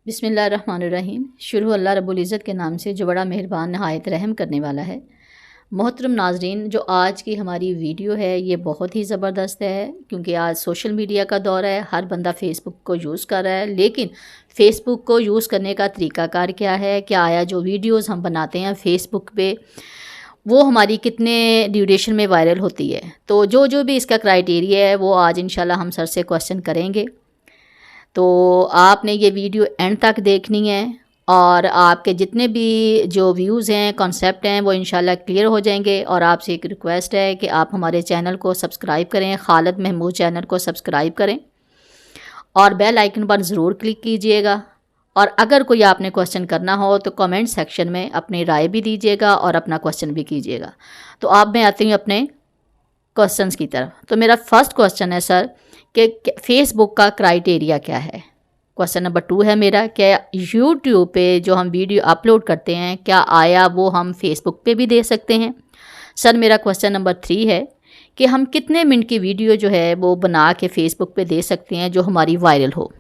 बिस्मिल्लाहिर्रहमानिर्रहीम। शुरू अल्लाह रब्बुल इज़्ज़त के नाम से जो बड़ा मेहरबान नहायत रहम करने वाला है। मोहतरम नाज़रीन, जो आज की हमारी वीडियो है ये बहुत ही ज़बरदस्त है, क्योंकि आज सोशल मीडिया का दौर है। हर बंदा फ़ेसबुक को यूज़ कर रहा है, लेकिन फ़ेसबुक को यूज़ करने का तरीक़ाकार क्या है, क्या आया जो वीडियोज़ हम बनाते हैं फ़ेसबुक पे वो हमारी कितने ड्यूरेशन में वायरल होती है। तो जो भी इसका क्राइटेरिया है वो आज इंशाल्लाह हम सर से क्वेश्चन करेंगे। तो आपने ये वीडियो एंड तक देखनी है और आपके जितने भी जो व्यूज़ हैं, कॉन्सेप्ट हैं, वो इंशाल्लाह क्लियर हो जाएंगे। और आपसे एक रिक्वेस्ट है कि आप हमारे चैनल को सब्सक्राइब करें, खालिद महमूद चैनल को सब्सक्राइब करें और बेल आइकन पर ज़रूर क्लिक कीजिएगा। और अगर कोई आपने क्वेश्चन करना हो तो कमेंट सेक्शन में अपनी राय भी दीजिएगा और अपना क्वेश्चन भी कीजिएगा। तो अब मैं आती हूँ अपने क्वेश्चंस की तरफ। तो मेरा फर्स्ट क्वेश्चन है सर कि फ़ेसबुक का क्राइटेरिया क्या है। क्वेश्चन नंबर 2 है मेरा, क्या यूट्यूब पे जो हम वीडियो अपलोड करते हैं क्या आया वो हम फेसबुक पे भी दे सकते हैं। सर मेरा क्वेश्चन नंबर 3 है कि हम कितने मिनट की वीडियो जो है वो बना के फ़ेसबुक पे दे सकते हैं जो हमारी वायरल हो।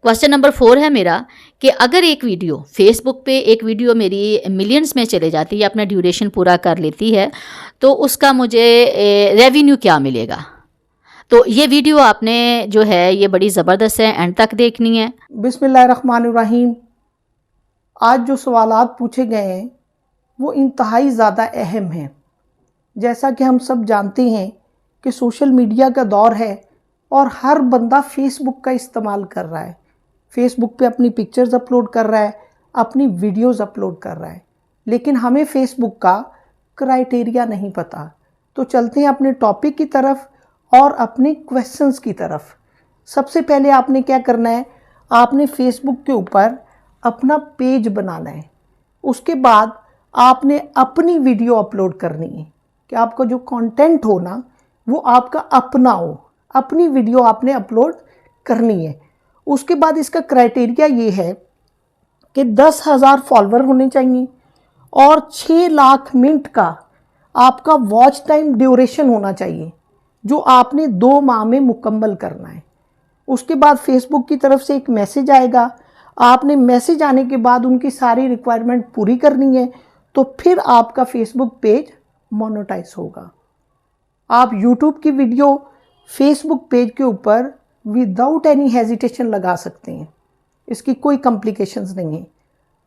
क्वेश्चन नंबर 4 है मेरा कि अगर एक वीडियो फेसबुक पे एक वीडियो मेरी मिलियंस में चले जाती है, अपना ड्यूरेशन पूरा कर लेती है, तो उसका मुझे रेवेन्यू क्या मिलेगा। तो ये वीडियो आपने जो है ये बड़ी ज़बरदस्त है, एंड तक देखनी है। बिस्मिल्लाहिर्रहमानिर्रहीम। आज जो सवालात पूछे गए हैं वो इंतहाई ज़्यादा अहम हैं। जैसा कि हम सब जानते हैं कि सोशल मीडिया का दौर है और हर बंदा फ़ेसबुक का इस्तेमाल कर रहा है। फ़ेसबुक पे अपनी पिक्चर्स अपलोड कर रहा है, अपनी वीडियोस अपलोड कर रहा है, लेकिन हमें फ़ेसबुक का क्राइटेरिया नहीं पता। तो चलते हैं अपने टॉपिक की तरफ और अपने क्वेश्चंस की तरफ। सबसे पहले आपने क्या करना है, आपने फ़ेसबुक के ऊपर अपना पेज बनाना है। उसके बाद आपने अपनी वीडियो अपलोड करनी है कि आपका जो कंटेंट हो ना वो आपका अपना हो, अपनी वीडियो आपने अपलोड करनी है। उसके बाद इसका क्राइटेरिया ये है कि 10,000 फॉलोअर होने चाहिए और 6 लाख मिनट का आपका वॉच टाइम ड्यूरेशन होना चाहिए, जो आपने 2 माह में मुकम्मल करना है। उसके बाद फेसबुक की तरफ से एक मैसेज आएगा, आपने मैसेज आने के बाद उनकी सारी रिक्वायरमेंट पूरी करनी है, तो फिर आपका फेसबुक पेज मोनेटाइज होगा। आप यूट्यूब की वीडियो फेसबुक पेज के ऊपर विदाउट एनी हेजिटेशन लगा सकते हैं, इसकी कोई कॉम्प्लिकेशंस नहीं है।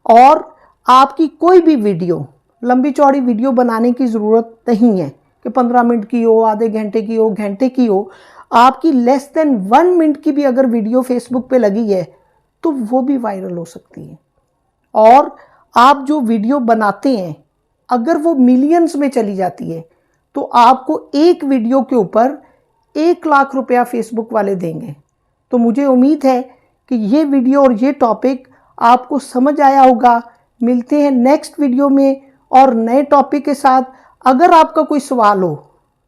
और आपकी कोई भी वीडियो, लंबी चौड़ी वीडियो बनाने की ज़रूरत नहीं है कि 15 मिनट की हो, आधे घंटे की हो, घंटे की हो। आपकी लेस देन 1 मिनट की भी अगर वीडियो फेसबुक पे लगी है तो वो भी वायरल हो सकती है। और आप जो वीडियो बनाते हैं अगर वो मिलियंस में चली जाती है तो आपको एक वीडियो के ऊपर 1 लाख रुपया फेसबुक वाले देंगे। तो मुझे उम्मीद है कि ये वीडियो और ये टॉपिक आपको समझ आया होगा। मिलते हैं नेक्स्ट वीडियो में और नए टॉपिक के साथ। अगर आपका कोई सवाल हो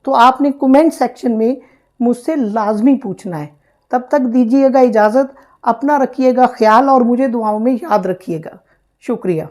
तो आपने कमेंट सेक्शन में मुझसे लाजमी पूछना है। तब तक दीजिएगा इजाज़त, अपना रखिएगा ख्याल और मुझे दुआओं में याद रखिएगा। शुक्रिया।